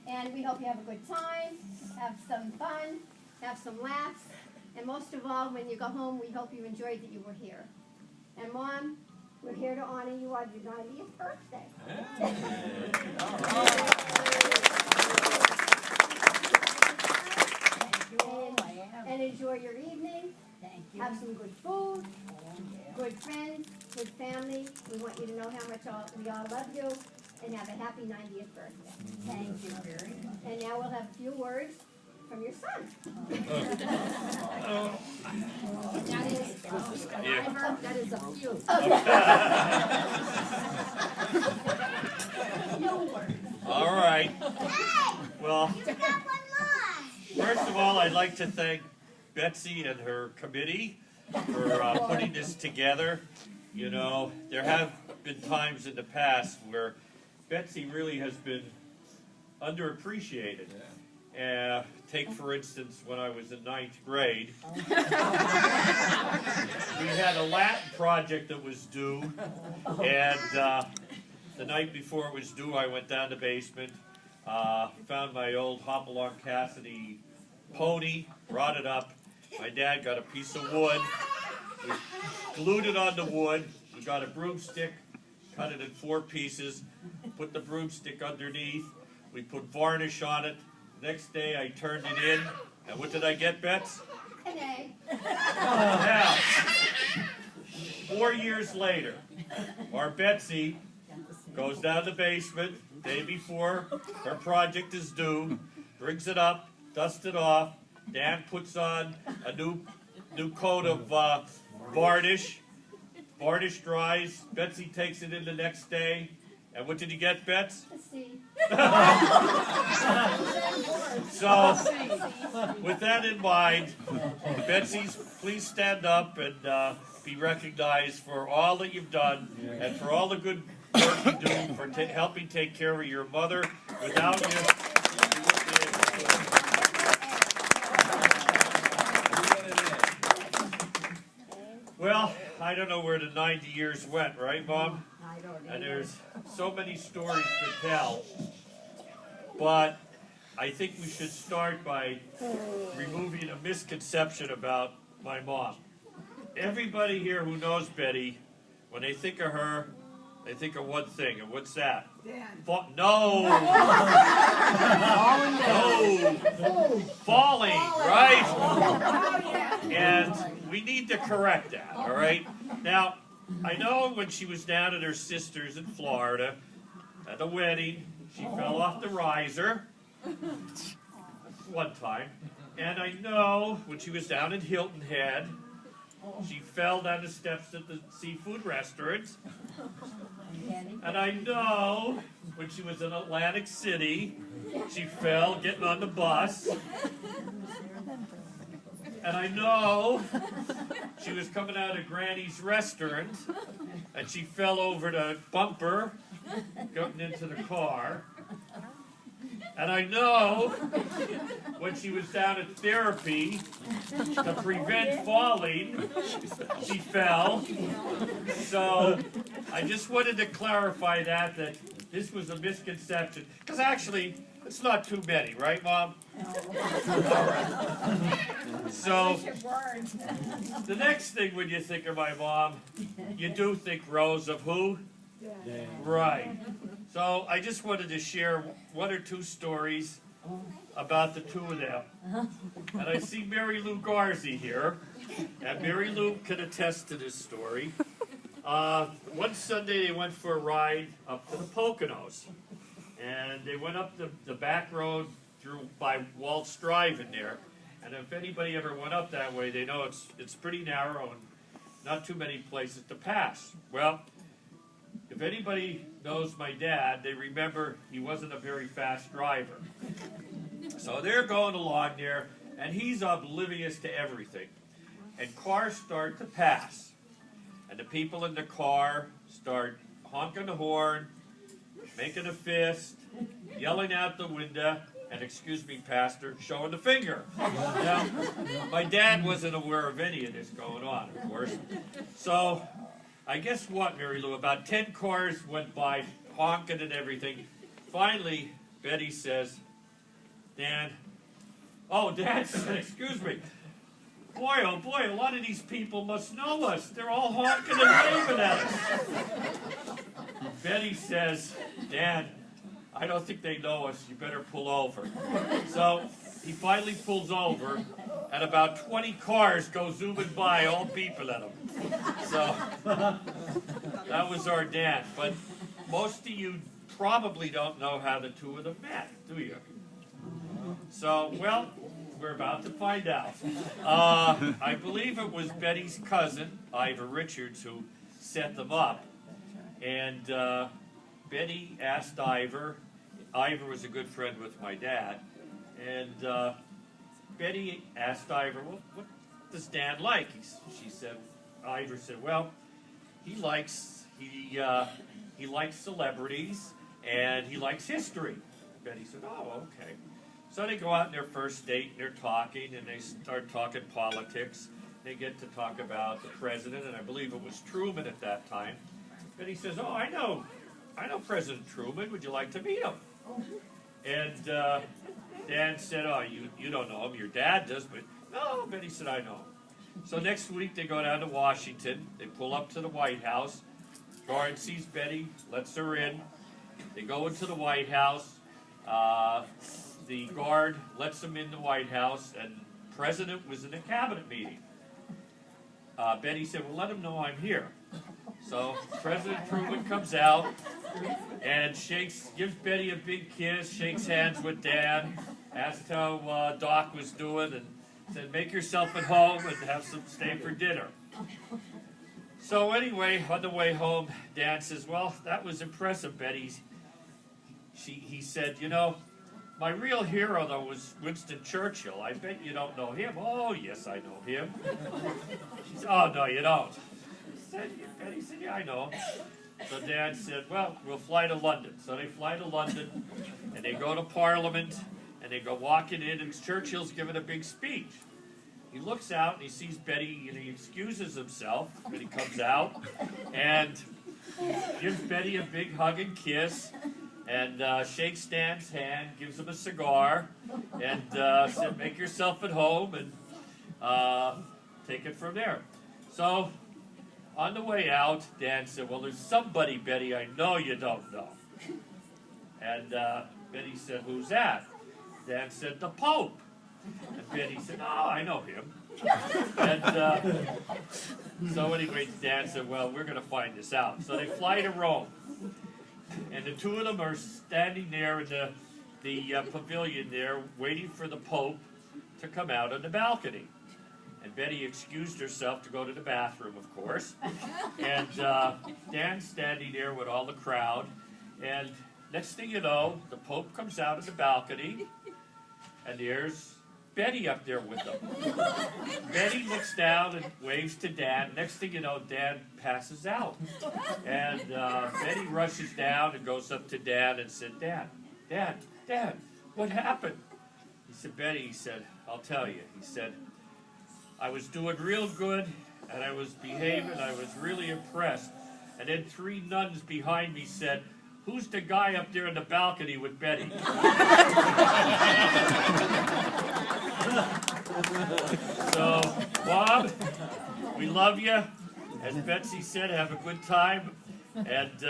And we hope you have a good time, have some fun, have some laughs, and most of all, when you go home, we hope you enjoyed that you were here. And Mom, we're here to honor you on your 90th birthday. And enjoy your evening. Thank you. Have some good food, good friends, good family. We want you to know how much we all love you, and have a happy 90th birthday. Thank you very much. And now we'll have a few words from your son. That is a few. All right. Well, first of all, I'd like to thank Betsy and her committee for putting this together. You know, there have been times in the past where Betsy really has been underappreciated. Take, for instance, when I was in 9th grade. We had a Latin project that was due, and the night before it was due, I went down the basement, found my old Hopalong Cassidy pony, brought it up. My dad got a piece of wood, we glued it on the wood, we got a broomstick, cut it in 4 pieces, put the broomstick underneath, we put varnish on it. Next day I turned it in, and what did I get, Bets? An A. Now, 4 years later, our Betsy goes down the basement, day before her project is due, brings it up, dusts it off, Dan puts on a new coat of varnish, varnish dries, Betsy takes it in the next day, and what did you get, Bets? A C. So, with that in mind, Betsy, please stand up and be recognized for all that you've done and for all the good work you do for helping take care of your mother. Without you, wouldn't be able to do it. Well, I don't know where the 90 years went, right, Mom? I don't And know. there's so many stories to tell, but I think we should start by removing a misconception about my mom. Everybody here who knows Betty, when they think of her, they think of one thing, and what's that? No! No! Falling, right? And we need to correct that, all right? Now, I know when she was down at her sister's in Florida, at the wedding, she fell off the riser one time. And I know when she was down in Hilton Head, she fell down the steps at the seafood restaurant. And I know when she was in Atlantic City, she fell getting on the bus. And I know she was coming out of Granny's restaurant, and she fell over the bumper, getting into the car. And I know when she was down at therapy to prevent falling, she fell. So I just wanted to clarify that this was a misconception. Because actually, it's not too many, right, Mom? All right. So the next thing when you think of my mom, you do think, Rose, of who? Right. So I just wanted to share 1 or 2 stories about the 2 of them. And I see Mary Lou Garzi here, and Mary Lou can attest to this story. One Sunday they went for a ride up to the Poconos, and they went up the back road through by Waltz Drive in there. And if anybody ever went up that way, they know it's pretty narrow and not too many places to pass. Well, if anybody knows my dad, they remember he wasn't a very fast driver. So they're going along there, and he's oblivious to everything. And cars start to pass. And the people in the car start honking the horn, making a fist, yelling out the window, and excuse me, Pastor, showing the finger. Now, my dad wasn't aware of any of this going on, of course. So, I guess what, Mary Lou? About 10 cars went by, honking and everything. Finally, Betty says, Dan. Oh, Dan said, excuse me. Boy, oh boy, a lot of these people must know us. They're all honking and waving at us. Betty says, Dan, I don't think they know us. You better pull over. So he finally pulls over, and about 20 cars go zooming by, all beeping at him. So that was our Dan. But most of you probably don't know how the two of them met, do you? So, well, we're about to find out. I believe it was Betty's cousin, Ivor Richards, who set them up. And Betty asked Ivor. Ivor was a good friend with my dad. And Betty asked Ivor, well, what does Dan like? She said, Ivor said, well, he likes celebrities and he likes history. Betty said, oh, okay. So they go out on their first date and they're talking and they start talking politics. They get to talk about the president, and I believe it was Truman at that time. Betty says, oh, I know President Truman. Would you like to meet him? And Dan said, oh, you don't know him. Your dad does, but no, Betty said, I know him. So next week they go down to Washington. They pull up to the White House. Guard sees Betty, lets her in. They go into the White House. The guard lets them in the White House, and the president was in a cabinet meeting. Betty said, well, let him know I'm here. So President Truman comes out and gives Betty a big kiss, shakes hands with Dan, asked how Doc was doing, and said, make yourself at home and have some stay for dinner. So anyway, on the way home, Dan says, well, that was impressive, Betty. He said, you know, my real hero, though, was Winston Churchill. I bet you don't know him. Oh, yes, I know him. She said, oh, no, you don't. Betty said, yeah, I know him. So Dan said, well, we'll fly to London. So they fly to London, and they go to Parliament, and they go walking in, and Churchill's giving a big speech. He looks out, and he sees Betty, and he excuses himself, and he comes out, and gives Betty a big hug and kiss, and shakes Dan's hand, gives him a cigar, and said, make yourself at home, and take it from there. So, on the way out, Dan said, well, there's somebody, Betty, I know you don't know. And Betty said, who's that? Dan said, the Pope. And Betty said, oh, I know him. And so anyway, Dan said, well, we're going to find this out. So they fly to Rome. And the two of them are standing there in the pavilion there, waiting for the Pope to come out on the balcony. And Betty excused herself to go to the bathroom, of course. And Dan's standing there with all the crowd. And next thing you know, the Pope comes out on the balcony, and there's Betty up there with them. Betty looks down and waves to Dan. Next thing you know, Dan passes out. And Betty rushes down and goes up to Dan and said, Dad, what happened? He said, Betty, he said, I'll tell you. He said, I was doing real good, and I was behaving, I was really impressed. And then 3 nuns behind me said, who's the guy up there in the balcony with Betty? So, Bob, we love you. As Betsy said, have a good time. And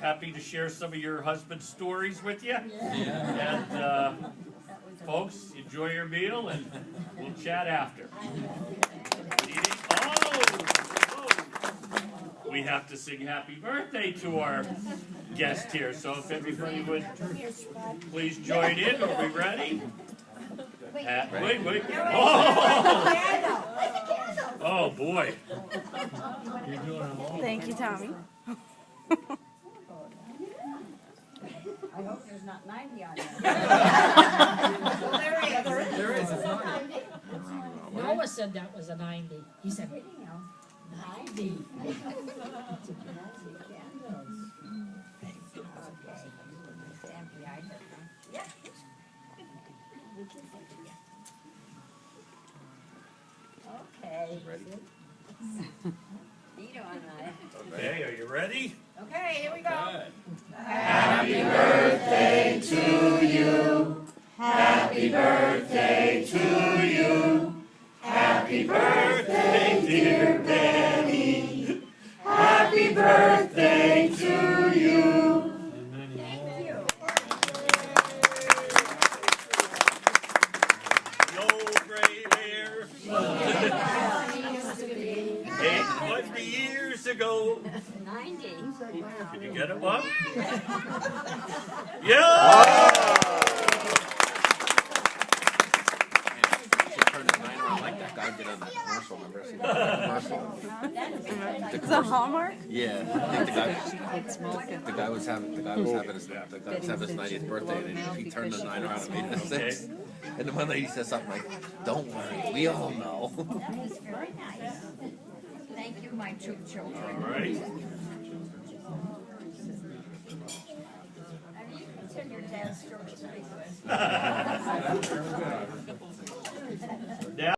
happy to share some of your husband's stories with you. And folks, enjoy your meal, and we'll chat after. We have to sing happy birthday to our guest here. So if everybody would please join in. Are we ready? Wait. Oh boy. Thank you, Tommy. I hope there's not 90 on there. There is. Noah said that was a 90. He said, 90. Okay. Vito and I. Okay, are you ready? Okay, here we go. Happy birthday to you. Happy Happy birthday to you. Happy birthday, dear Benny. Happy birthday to you. Thank you. No gray hair. 8 years ago. 90. Did you get it, Bob? Yeah! I like that guy did on that commercial. Remember? See that commercial? It's a Hallmark? Yeah, I think the guy was having his 90th birthday, and he turned the 9 around and made it a 6. And the one lady says something like, "Don't worry, we all know." That is very nice. Thank you, my 2 children. All right. And you can tell your dad's stories pretty good.